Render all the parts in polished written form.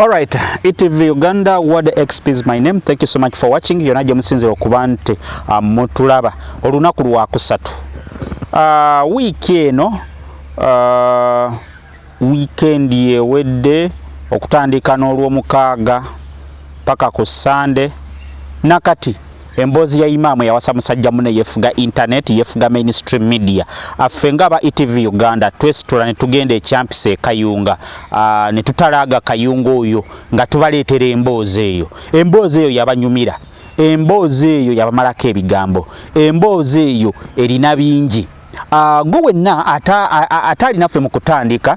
Alright, Etv Uganda, Word XP is my name. Thank you so much for watching. Yonaje musinzira okuba nti mutulaba olunaku lwa kusatu. Wiiki eno weekend yewedde okutandika n'olw'omukaaga paka ku Sunday nakati Embozi ya Imam Eyawasa Musajja Munne yefuga internet yefuga mainstream media afenga ba Etv Uganda twesitula ne tugenda echampise Ekayunga ne tutalaga Kayunga oyo nga tubaleetera Embozi eyo yabanyumira, Embozi eyo yabamalako ebigambo, Embozi eyo erina bingi. Gwe wenna atali naffe mu kutandika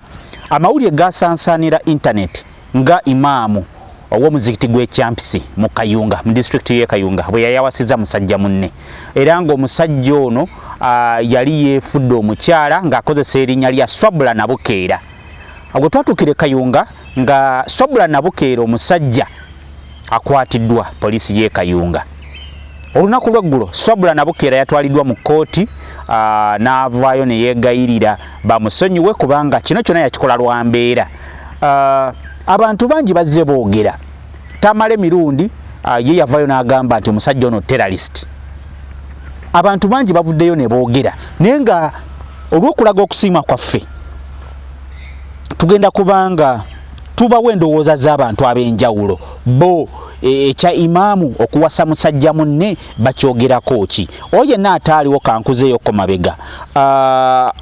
amawulire gasansanira internet nga Imam ow'omuzikiti gw'echampisi mu Kayunga mu district ye Kayunga bwe yayawasiza Musajja Munne era nga omusajja ono yali yefudde omukyala ng'akozesa erinnya lya Swabula Nabukeera. Agwo twatukire Kayunga nga Swabula Nabukeera omusajja akwatiddwa poliisi ye Kayunga. Olunaku lw'eggulo Swabula Nabukeera yatwaliddwa mu kooti n'avaayo ne yeegayirira bamusonyiwe kubanga kino kyonna yakikola lwa mbeera. Abantu bangi bazze boogera tamale mirundi ye yavayo n'agamba nti omusajja ono terrorist. Abantu bangi bavuddeyo ne boogera naye nga olw'okulaga okusiima kwaffe tugenda kubanga tubawo endowooza z'abantu ab'enjawulo bo ekya Imam okuwasa Musajja Munne bakyogerako ki oyo yenna ataaliwo kankuzeeyoko mabega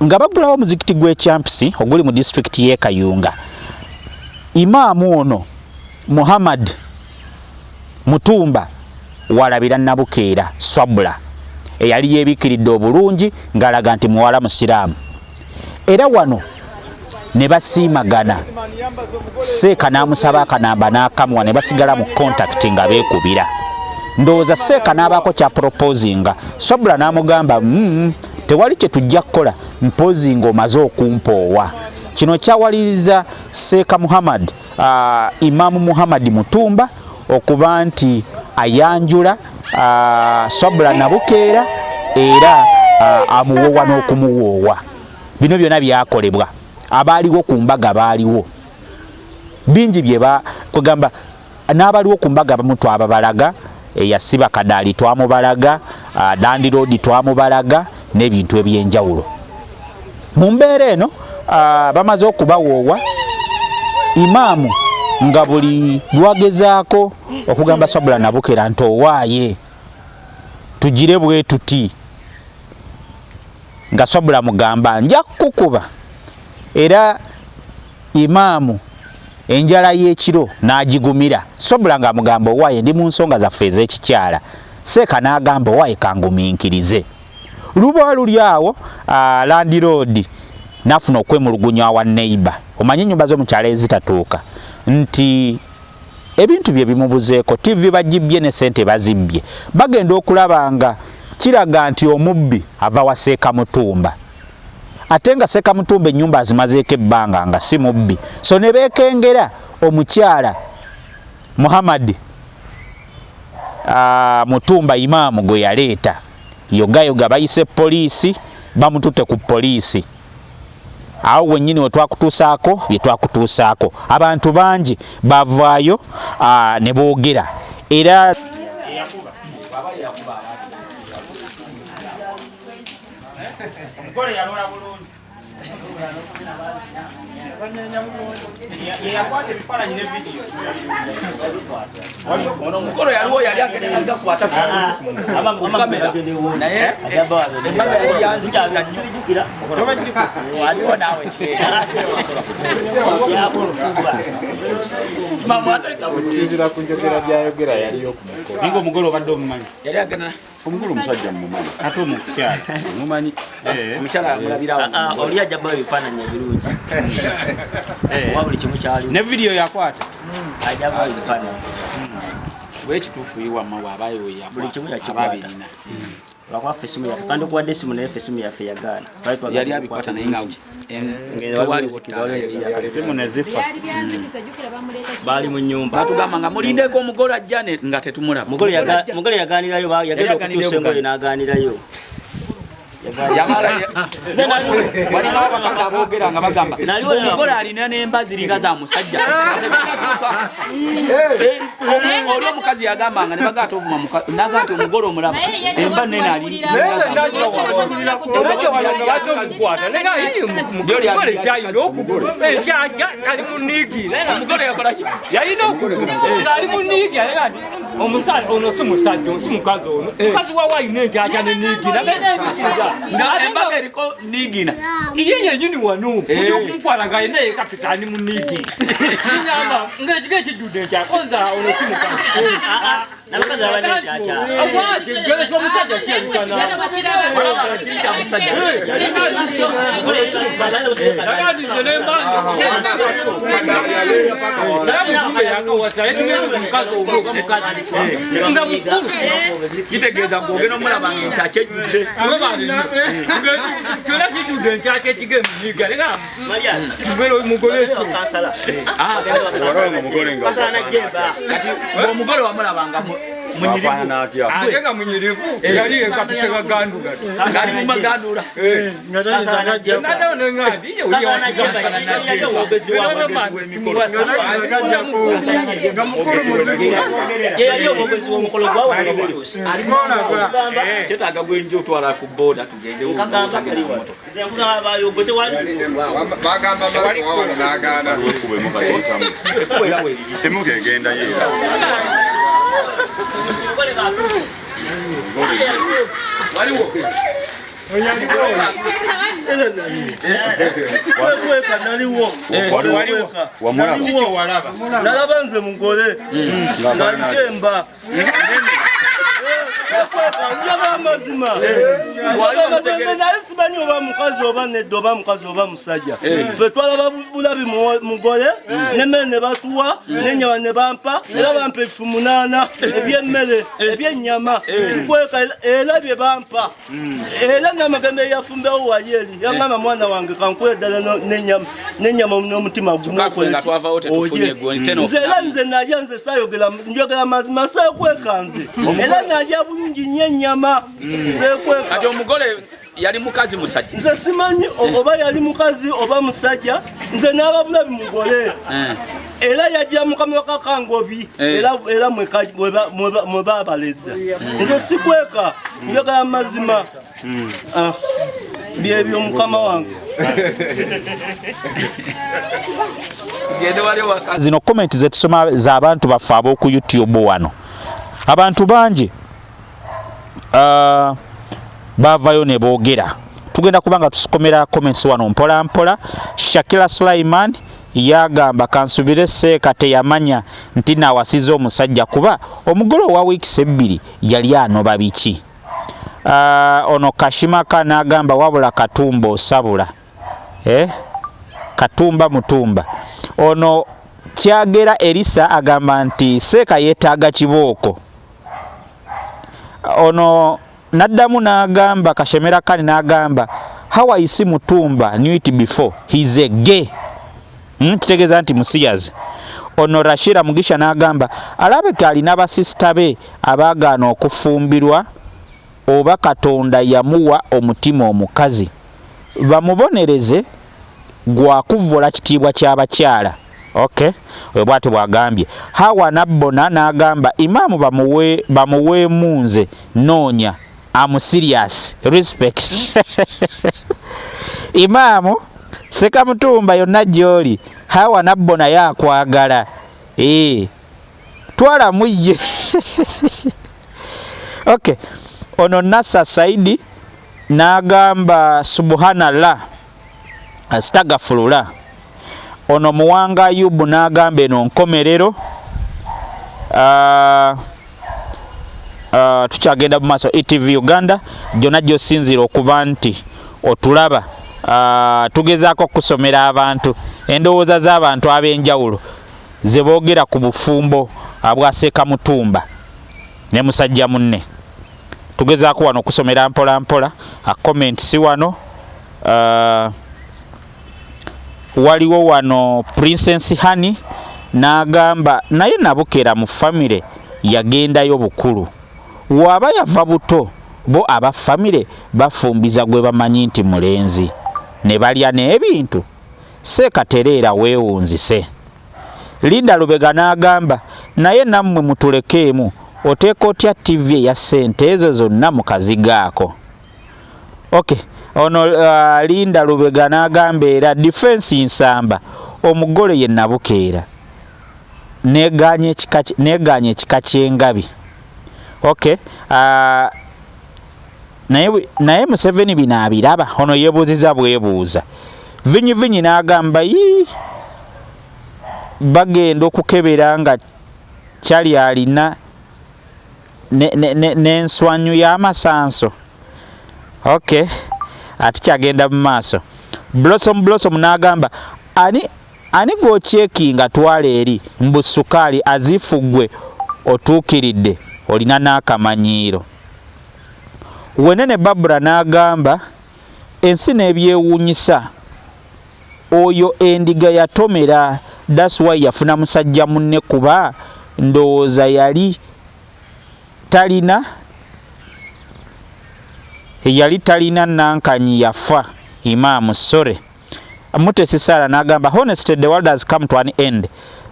nga bagulawo omuzikiti gw'echampisi oguli mu district ye Kayunga. Imam ono Muhammad Mutumba walabira Nabukeera Swabula eyali yebikiridde obulungi ng'alaga nti muwala musiraamu era wano ne basiimagana Seeka n'amusaba akanamba n'akamuwa ne basigala mu contact nga beekubira. Ndowooza Seeka n'abaako kya proposinga Swabula n'amugamba tewali kye tujja kukola mpozi ng'omaze okumpoowa. Kino kyawaliriza Seeka Muhammad Imam Muhammad Mutumba okuba nti ayanjula Swabula Nabukeera era amuwoowa n'okumuwoowa. Bino byonna byakolebwa abaaliwo ku mbaga baaliwo bingi bye kugamba n'abaliwo ku mbaga bamutwaba balaga eyasiba Kadaali twamubalaga Dandi Road twamubalaga n'ebintu ebyenjawulo. Mu mbeera eno bamaze okubawoowa Imam nga buli lwagezaako okugamba Swabula Nabukeera nti owaaye tugire bwe tuti nga Swabula mugamba nja kukuba era Imam enjala y'ekiro n'agigumira. Swabula nga mugamba owaaye ndi mu nsonga zaffe ez'ekikyala. Seeka n'agamba owaaye kangumiikirize. Luba luli awo Land Road nafuna okwemulugunya wa neighbor. Omanyi ennyumba z'omukyala ezitatuuka nti ebintu bye bimubuzeeko TV bagibbye ne sente bazibbye bagenda okulaba nga kiraga nti omubbi ava wa Seeka Mutumba ate nga Seeka Mutumba ennyumba azimazeeko ebbanga nga si mubbi. So ne beekengera omukyala Muhammad Mutumba Imam gwe yaleeta yogayoga bayise poliisi bamututte ku poliisi. Awo wennyini we twakutuusaako bye twakutuusaako abantu bangi bavaayo ne boogera era ono mukolo yaliwo yali agendaga kwata ku kamera naye embaga yali yanzikiza nnyo waliwo naawe mama ataitamusizira kunjogera byayogera yaliyo ku mukolo ningo omugolo obadde omumanyi yali agenda omugolo omusajja mumanyi ate omukyala mumanyi omukyala amulabirawo oli ajjaba ebifaananyi ebirungi wabuli kimu kyali ne video yakwata ajjaba ebifaananyi bwekituufu yiwamma waabayo buli kimu yakikwata lwakwafa essimu yaffe kandi okuwadde essimu naye ffe essimu yaffe yagaana yali abikwata naye nga essimu ne zifa baali mu nnyumba batugamba nga mulindeko omugole ajja nga tetumulaba mugole yagaanirayo yagenda okutuusa engoye n'agaanirayo walina abakazi aboogera nga bagamba omugole alina n'embazi linga za musajja oli omukazi yagambanga ne bagaa tovuma naga nti omugole omulaba emba nene omugole yakolaki yalina ali munigi omusajja ono si musajja si mukazi ono mukazi wawe alina enjaja nenigina nga embaga eriko nigina iye yenyini wano okumutwala nga yina yekapitani munigi inyamba ng'ekiga ekijjudde ekyakonza ono si mukazi nabakazi abanenjaja akwati gele ky'omusajja kyebikana kiri kya musajja nagadinze nembange nabugume yakawasa ekigezi mukazi ono oba mukazi nga mukulu kitegeeza ng'ogenda omulabanga enkyakya ejjudde kyona kijjudde enkyakya ekige munyiga leka mugole ekyo kati omugole wamulabanga ate nga munyirivu yali ekapise gagandula ali mumagandula nadayo neŋandi kyetaaga gwenja otwala ku boda tugende temugegenda ye nalaba nze mugole ngalikemba amazima naye simanyi oba mukazi oba nedda oba mukazi oba musajja fe twalaba bulabi mugole nemmere ne batuwa nenyama ne bampa era bampa ebifu 8 ebyemmere ebyennyama sikweka era bye bampa era namagembe yafumbewo wayeri yagamba mwana wange kankuwe ddala nenyama n'omutima gumuoje era nze nalya nze sayogera njogera mazima sekweka nze era nalya bulungi nnyo ennyama sekweka kati omugole yali mukazi musajja nze simanyi oba yali mukazi oba musajja nze n'aba bulabi mugole era yajja mukamwa kakangobi era mwe babaledda nze sikweka njogera mazima byebyo mukama wange zino komenti zetusoma z'abantu baffe ab'oku YouTube wano abantu bangi bavayo ne boogera tugenda kubanga tusikomera comments wano mpola mpola. Shakira Sulaiman yagamba kansubire seeka teyamanya nti naawasiza omusajja kuba omugole wa weeks 2 yali anoba biki. Ono Kashimaka n'agamba wabula katumba osabula katumba mutumba. Ono Kyagera Elisa agamba nti seeka yeetaaga kibooko. Ono naddamu n'agamba Kashemera Kani n'agamba how I see Mutumba knew it before he's a gay. Kitegeeza nti Musiyazi. Ono Rashira Mugisha n'agamba alabeka alina basisita be abaagaana okufumbirwa oba Katonda yamuwa omutima omukazi bamubonereze gwa kuvvola kitiibwa ky'abakyala. Okay, we bwate bwagambye. Hawa nabbona n'agamba Imam bamuwe munze noonya I'm serious respect. Imam seka mutumba yonna gy'oli Hawa nabbona yakwagala twala muyye. Okay, ono Nasa Saidi n'agamba subhanallah astagfirullah. Ono Muwanga Ayubu n'agamba eno nkomerero. Tukyagenda mu maaso Etv Uganda gyonna gy'osinzira okuba nti otulaba. Tugezaako kusomera abantu endowooza z'abantu ab'enjawulo ze boogera ku bufumbo bwaseeka Mutumba ne musajja munne. Tugezaako wano okusomera mpola mpola. Comment si wano. Waliwo wano Princess Hani n'agamba naye nabukera mu famire yagendayo bukulu waba yava buto bo aba family bafumbiza gwe bamanyi nti mulenzi ne balya n'ebintu. Sekatereera weewunzise. Linda Lubega n'agamba naye nammwe mutulekeemu oteeka otya TV ya ssente ezo zonna mu kazigaako. Okay. Ono Linda Lubega n'agamba era defense nsamba omugole ye Nabukeera neganye ekika ky'engabi. Okay. Naye Museveni bino abiraba. Ono yeebuuziza bwebuuza. Vinyi n'agamba bagenda okukebera nga kyali alina n'enswanyu y'amasanso. Okay. Ati kyagenda mu maaso. Blossom n'agamba ani gw'okyekinga twala eri mbu sukaali azifugwe otuukiridde olina n'akamanyiiro. Wenene Barbara n'agamba ensi n'ebyewuunyisa oyo endiga yatomera, that's why yafuna musajja munne kuba ndowooza yali talina nankanyi yafa. Imam sorry. Mutesi Sara n'agamba honestly the world has come to an end.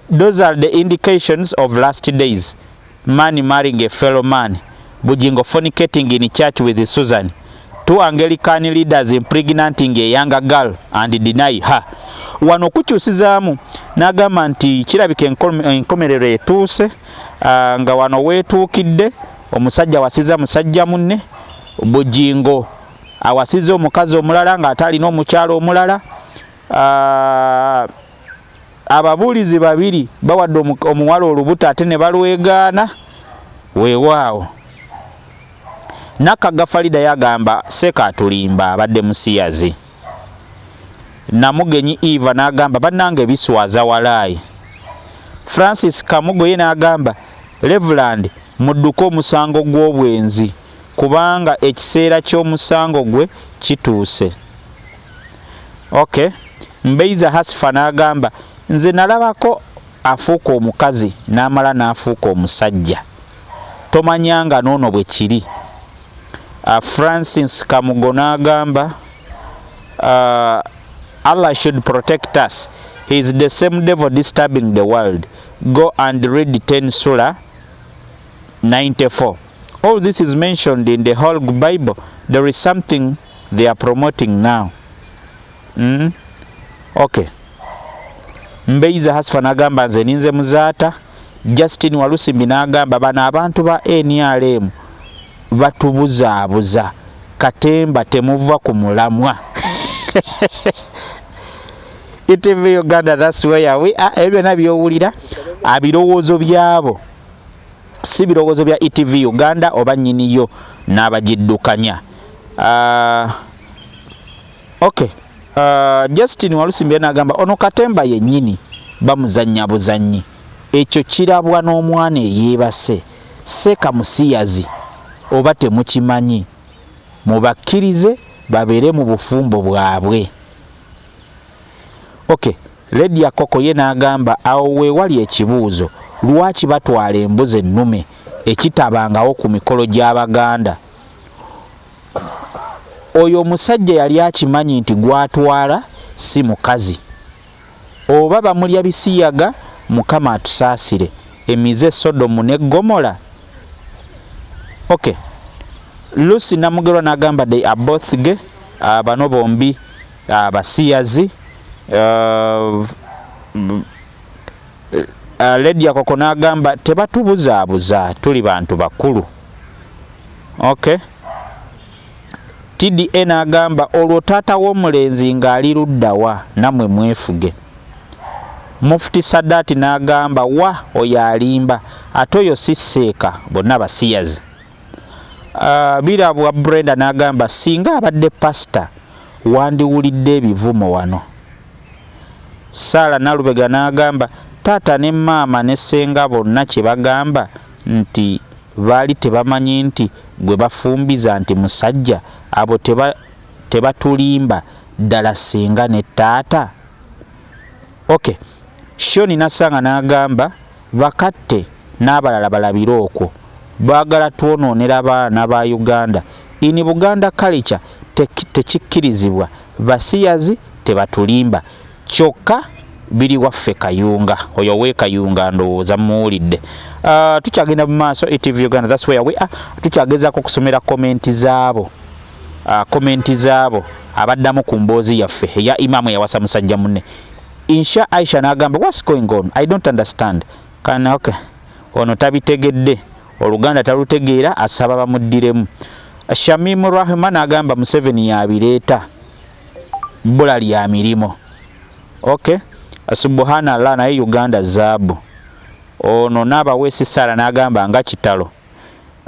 Those are the indications of last days. Man marrying a fellow man. Bujingo fornicating in church with Susan. Two Anglican leaders impregnating a younger girl and deny her. Wano kukyusizaamu n'agamba nti kirabika enkomerero etuuse nga wano weetuukidde omusajja wasiza musajja munne, Bujingo awasiza omukazi omulala nga atalina omukyalo omulala. Ababuulizi babiri bawadde omuwala olubuto ate ne balwegaana. Weewaawo. Nakaga Farida yagamba Seka atulimba abadde Musiyazi. Namugenyi Eva n'agamba bannange biswaza walaayi. Francis Kamugo ye n'agamba Reverend mudduko omusango gw'obwenzi kubanga ekiseera ky'omusango gwe kituuse. Okay. Mbeiza Hasifa n'agamba nze nalabako afuuka omukazi n'amala n'afuuka omusajja. Tomanyanga noono bwe kiri. Francis Kamugo n'agamba Allah should protect us. He is the same devil disturbing the world. Go and read 10 Surah 94. All this is mentioned in the whole Bible. There is something they are promoting now. Okay. Mbeiza Hasifa n'agamba nze ninze muzaata. Justin Walusimbi n'agamba bano abantu ba NRM batubuzaabuza katemba temuva ku mulamwa. Etv Uganda, that's where we are. Ebyo nabyowulira abirowoozo byabo, si birowoozo bya Etv Uganda oba nnyiniyo n'abagiddukanya. Okay. Justin Walusimbi n'agamba ono katemba yennyini bamuzannya buzannyi. Ekyo kirabwa n'omwana eyeebase. Seka Musiyazi oba temukimanyi mubakkirize babeere mu bufumbo bwabwe. Okay. Lady Koko ye n'agamba awo weewali ekibuuzo lwaki batwala embuzi ennume ekitabangawo ku mikolo gy'Abaganda. Oyo omusajja yali akimanyi nti gwatwala si mukazi. Oba bamulya bisiyaga Mukama atusaasire emize Sodomu ne Gomora. Okay. Lucy Namugerwa n'agamba they are both gay. Bano bombi Basiyazi. Lady Koko n'agamba tebatubuzaabuza tuli bantu bakulu. Okay. TDA n'agamba olwo taata w'omulenzi ng'ali luddawa namwe mwefuge. Mufti Sadati n'agamba wa oyo alimba ate oyo si Seeka bonna Basiyazi. Birabwa Brenda n'agamba singa abadde pasita wandiwulidde ebivumo wano. Sara Nalubega n'agamba taata ne maama ne ssenga bonna kye bagamba nti baali tebamanyi nti gwe bafumbiza nti musajja abo tebatulimba ddala ssenga ne taata. Okay. Shoni Nasanga n'agamba bakatte n'abalala balabire okwo baagala twonoonera abaana ba Uganda in Buganda culture tekikkirizibwa basiyazi tebatulimba kyokka biri waffe Kayunga oyo we Kayunga ndowooza muwulidde. Tukyagenda mu maaso Etv Uganda, that's where we are. Tukyagezaako kusomera komenti zaabo abaddamu ku mboozi yaffe eya Imam Eyawasa Musajja Munne. Insha Aisha n'agamba what's going on, I don't understand. Kana okay, ono tabitegedde, Oluganda talutegeera, asaba bamuddiremu. Shamim Rahman n'agamba Museveni yabireeta bbula lya mirimo. Okay, subhanallah, naye Uganda zaabu. Ono n'abaweesi Sara n'agamba nga kitalo.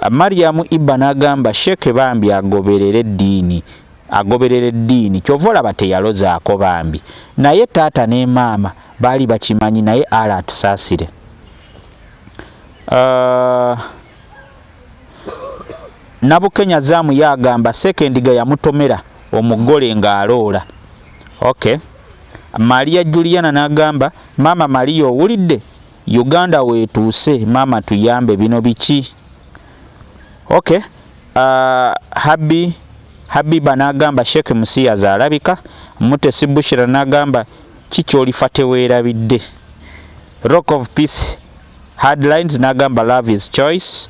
Mariamu Ibba n'agamba Sheikh Bambi agoberera eddiini kyova olaba teyalozaako Bambi, naye taata ne maama baali bakimanyi, naye ala atusaasire. Nabukenya Zaamu yagamba sekendiga yamutomera omugole ng'aloola. Okay, Maria Juliana n'agamba maama Maria owulidde Uganda weetuuse, maama tuyambe bino biki? Okay, Habiba n'agamba Sheikh Musiyazi alabika. Mutesi Bushira n'agamba kiki olifa teweerabidde. Rock of Peace Headlines n'agamba love is choice.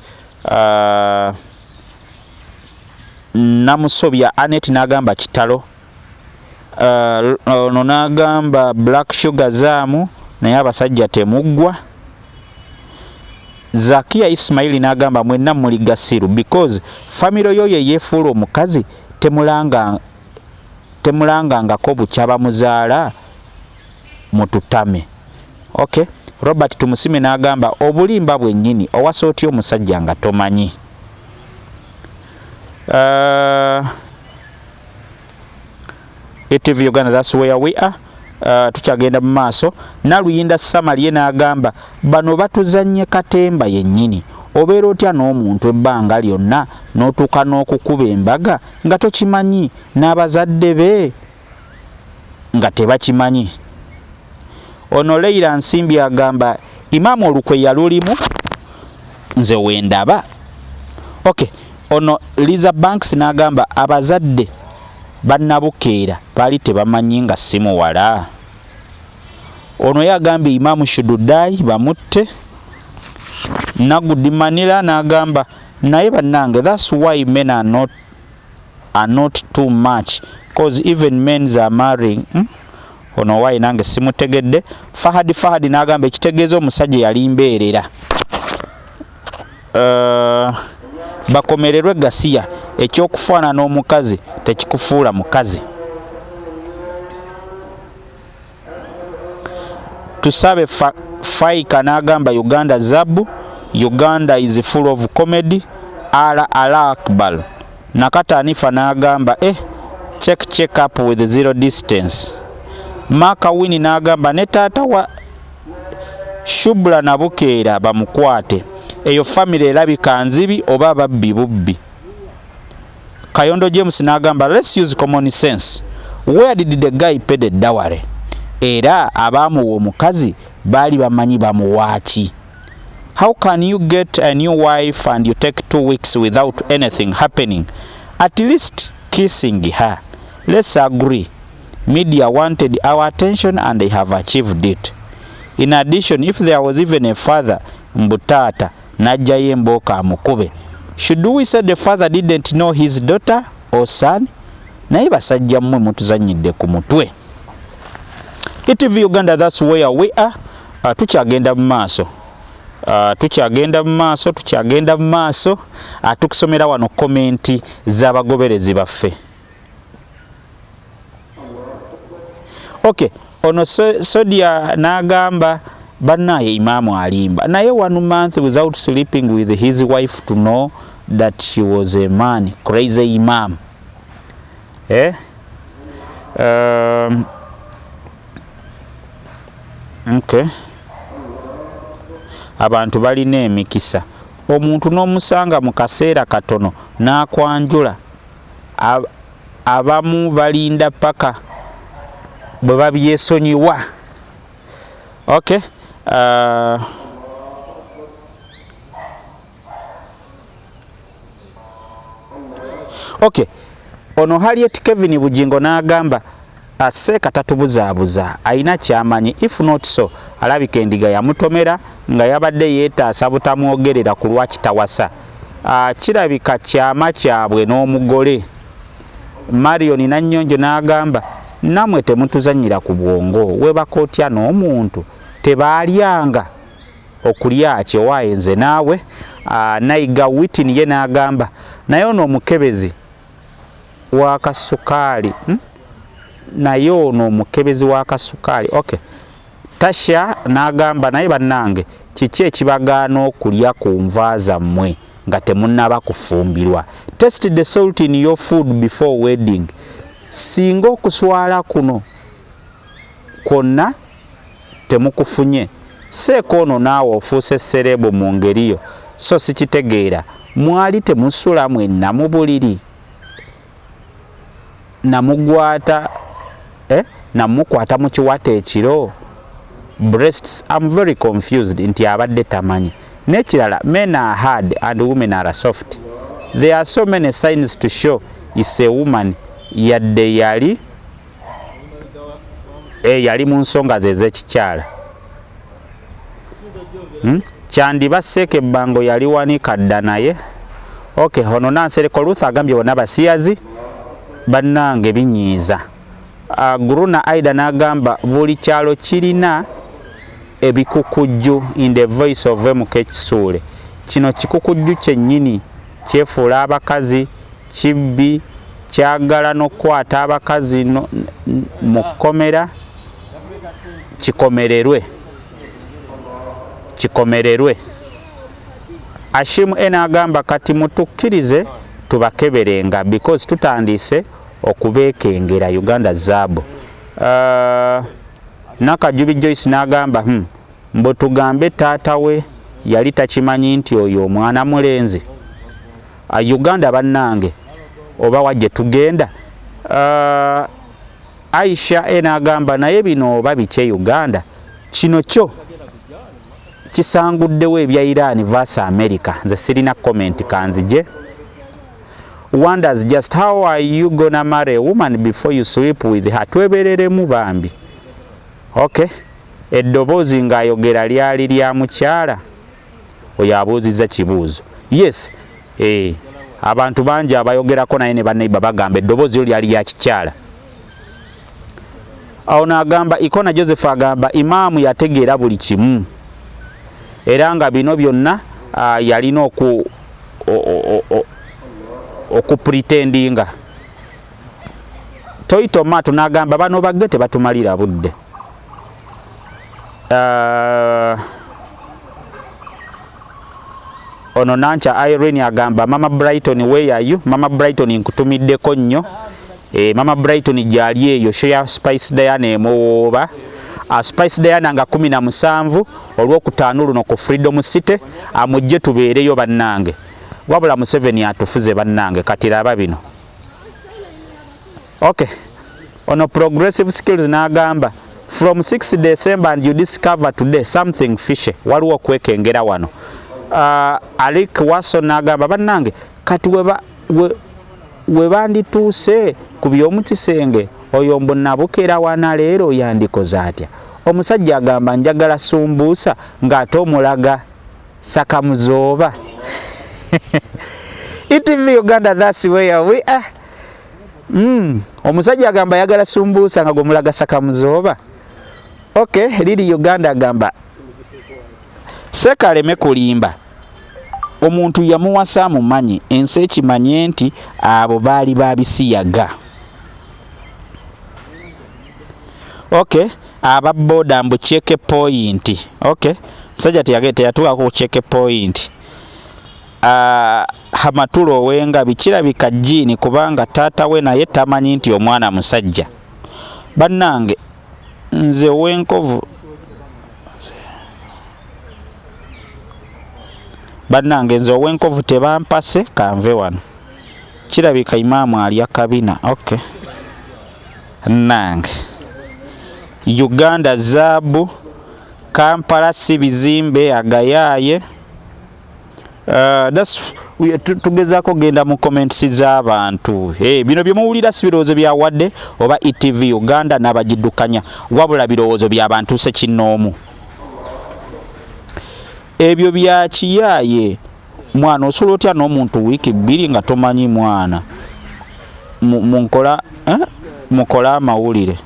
Namusobya Anet n'agamba kitalo. Ono n'agamba Black Sugar Zaamu naye abasajja temuggwa. Zakia Ismaili n'agamba mwenna muli gasiru because family yo yefuula omukazi temulangangako bukyaba muzaala mututame. Okay, Robert Tumusime n'agamba obulimba bwennyini owasa otya omusajja nga tomanyi. Etv Uganda, that's where we are. Tukyagenda mu maaso. Naluyinda Samalie n'agamba bano batuzannye katemba yennyini, obeera otya n'omuntu ebbanga lyonna n'otuuka n'okukuba embaga nga tokimanyi, n'abazadde be nga tebakimanyi. Ono Leila Nsimbi agamba Imam olukwe yalulimu nze wendaba. Okay, ono Liza Banks n'agamba abazadde bannabukeera baali tebamanyi nga simuwala. Ono yagambye Imam Shududai bamutte. Nagudi Manila n'agamba naye bannange that's why men are not too much cause even men are marrying. Ono why nange simutegedde. Fahadi n'agamba ekitegeeza omusajja yali mbeerera. Bakomererwe Gasiya ekyokufaana n'omukazi tekikufuula mukazi. Tusabe Faika n'agamba Uganda zabu, Uganda is full of comedy. Allah Akbar. Nakata Anifa n'agamba check up with zero distance. Maka Wini n'agamba ne taata wa Shubla na Bukeera bamukwate, eyo family erabika nzibi oba babbi bubbi. Kayondo James n'agamba let's use common sense. Where did the guy pay the dowry? Era abamuwa omukazi baali bamanyi bamuwaaki. How can you get a new wife and you take 2 weeks without anything happening? At least kissing her. Let's agree. Media wanted our attention and they have achieved it. In addition, if there was even a father, Mbutata, najjayo emboka amukube. Should we say the father didn't know his daughter or son? Naye basajja mmwe mutuzanyidde ku mutwe. Etv Uganda, that's where we are. Tukyagenda mu maaso. Tukyagenda mu maaso. Tukusomera wano komenti z'abagoberezi baffe. Okay, ono Sodia n'agamba bannaye Imam alimba. Naye 1 month without sleeping with his wife to know that she was a man. Crazy Imam. Okay. Abantu balina emikisa. Omuntu n'omusanga mu kaseera katono n'akwanjula. Abamu balinda paka bwe babyesonyiwa. Okay. Okay, ono Harriet Kevin Bujingo n'agamba aseeka tatubuzaabuza ayina kyamanyi, if not so alabika endiga yamutomera nga yabadde yeetaasa butamwogerera ku lwaki tawasa. Kirabika kyama kyabwe n'omugole. Marion Nannyonjo n'agamba namwe temutuzanyira ku bwongo, webaka otya n'omuntu tebaalyanga okulya kyewaye nze naawe. Nayiga Witin ye n'agamba naye ono omukebezi w'akasukaali naye ono omukebezi w'akasukaali. Okay, Tasha n'agamba naye bannange kiki ekibagaana okulya ku nva zammwe nga temunnaba kufumbirwa? Test the salt in your food before wedding. Singa okuswala kuno kwonna temukufunye, seeko ono naawe ofuuse serebo mu ngeriyo. So sikitegeera mwali temusula mwenna mu buliri namugwata namukwata mu kiwata ekiro. Breasts, I'm very confused nti abadde tamanyi. Nekirala, men are hard and women are soft. There are so many signs to show is a woman yadde yali mu nsonga ze ez'ekikyala. Kyandiba Seeke Bango yali wanika dda naye. Okay, ono Nansereko Ruth agambye bonna basiyazi bannange binyiiza. Guruna Aida n'agamba buli kyalo kirina ebikukujju in the voice of MK Kisuule. Kino kikukujju kyennyini kyefuula abakazi kibbi, kyagala n'okukwata abakazi mu kkomera. Kikomererwe. Ashimu n'agamba kati mutukkirize tubakeberenga because tutandise okubeekengera Uganda zaabu. Nakajubi Joyce n'agamba mbo tugambe taata we yali takimanyi nti oyo omwana mulenzi. Uganda bannange oba wajje tugenda. Aisha n'agamba naye bino oba bike Uganda kino kyo kisanguddewo ebya Iran vs America. Nze sirina comment kanzije. Wonders just how are you gonna marry a woman before you sleep with her? Twebereremu bambi. Okay, eddoboozi ng'ayogera lyali lya mukyala oyo abuuzizza kibuuzo. Yes, abantu bangi abayogerako naye ne bannayibba bagamba eddoboozi lyo lyali lya kikyala. Awo n'agamba Ikona Joseph agamba Imam yategeera buli kimu era nga bino byonna yalina okupretendinga. Toito Mato n'agamba bano bagge tebatumalira budde. Ono Nancha Irene agamba Mama Brighton where are you? Mama Brighton nkutumiddeko nnyo. Mama Brighton gyali eyo show ya Spice Diana emooba. Spice Diana nga 17 olw'okutaano luno ku Freedom City amujje tubeereyo bannange. Wabula Museveni atufuze bannange kati laba bino. Okay, ono Progressive Skills n'agamba from 6 December and you discover today something fishy. Waliwo kwekengera wano. Alik Waso n'agamba bannange kati webandituuse ku by'omukisenge oyo mbu nabukera wana leero yandikoze atya. Omusajja agamba njagala sumbuusa ng'ate omulaga sakamuzooba. Etv Uganda, that's where we are. Omusajja agamba yagala sumbuusa nga gomulaga sakamuzooba. Okay, Lili Uganda agamba sekaleme kulimba omuntu yamuwasa amumanyi ensi ekimanye nti abo baali babisiyaga. Okay, ababoda mbu check point. Okay, musajja teyatuuka ku check point. Hamatulo wenga bikirabika jini kubanga taata we naye tamanyi nti omwana musajja. Bannange nze wenkovu bannange nze wenkovu tebampase kanve wano. Kirabika Imam alya kabina. Okay, nange Uganda zaabu Kampala si bizimbe agayaaye. That's tugezaako genda mu comments z'abantu. Bino bye muwulira si birowoozo bya wadde oba Etv Uganda n'abagiddukanya, wabula birowoozo by'abantu sekinnoomu. Ebyo bya kiyaaye. Mwana osobola otya n'omuntu wiiki 2 nga tomanyi mwana mukola amawulire.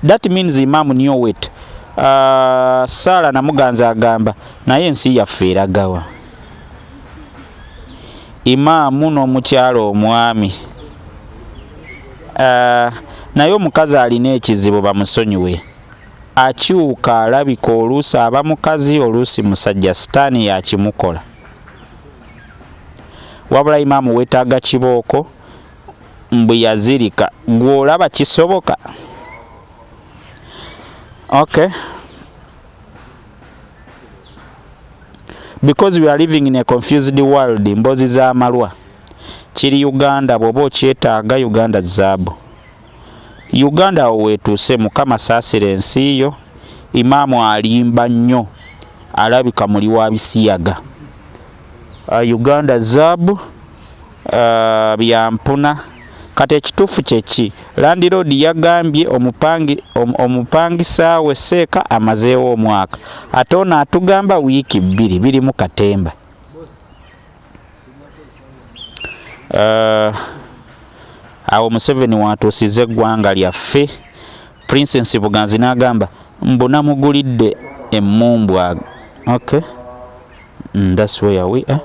That means Imam knew it. Sala Namuganza agamba naye ensi yaffe eragawa. Imam n'omukyalo omwami. Naye omukazi alina ekizibu bamusonyiwe. Akyuka alabika oluusi aba mukazi oluusi musajja sitaani yakimukola. Wabula Imam weetaaga kibooko mbwe yazirika gw'olaba kisoboka. Okay. Because we are living in a confused world, Mbozi za Malwa. Kiri Uganda bwoba okyetaaga Uganda zaabu. Uganda wetuuse Mukama saasira ensi yo. Imam alimba nnyo alabika muli wa bisiyaga. Uganda zaabu byampuna. Kati ekituufu kyeki Landlord yagambye omupangisa we Seeka amazeewo omwaka ate ono atugamba wiiki 2 biri mu katemba. Awo Museveni watuusiza eggwanga lyaffe. Princess Buganzi n'agamba mbona mugulidde emmumbwa. Okay, that's where we are.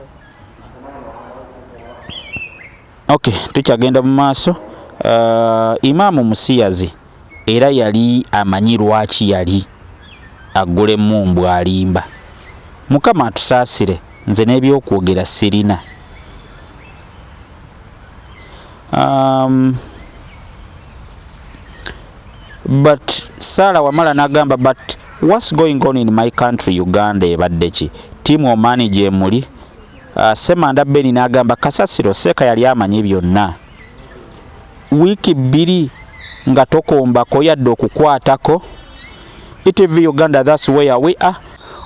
Okay, tukyagenda mu maaso. Imam Musiyazi era yali amanyi lwaki yali agule emmumbwa alimba. Mukama atusaasire, nze n'ebyokwogera sirina. But Sala Wamala n'agamba but what's going on in my country Uganda ebadde ki? Timu manager muli. Semanda Beni n'agamba kasasiro Seeka yali amanyi byonna. Wiiki 2 nga tokombako yadde okukwatako. Etv Uganda, that's where we are.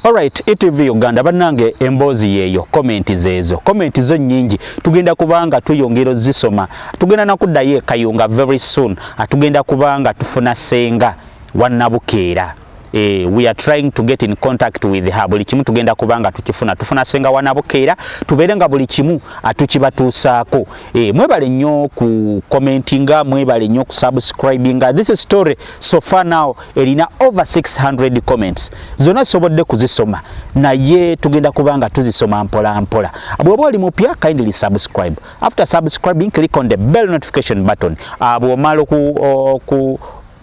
Alright, Etv Uganda bannange Embozi yeeyo, comment zeezo. Comment zo nyingi. Tugenda kubanga tuyongera zisoma. Tugenda nakuddayo Ekayunga very soon. Tugenda kubanga tufuna senga Wanabukeera. We are trying to get in contact with her. Buli kimu tugenda kubanga tufuna senga Wanabukeera tubeere nga buli kimu atukibatuusaako. Mwebale nnyo ku commentinga, mwebale nnyo ku subscribinga. This story so far now erina over 600 comments. Zonna sobodde kuzisoma naye tugenda kubanga tuzisoma mpola mpola. Bw'oba oli mupya kindly subscribe. After subscribing click on the bell notification button. Bw'omala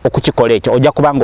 okukikola ekyo ojja kubanga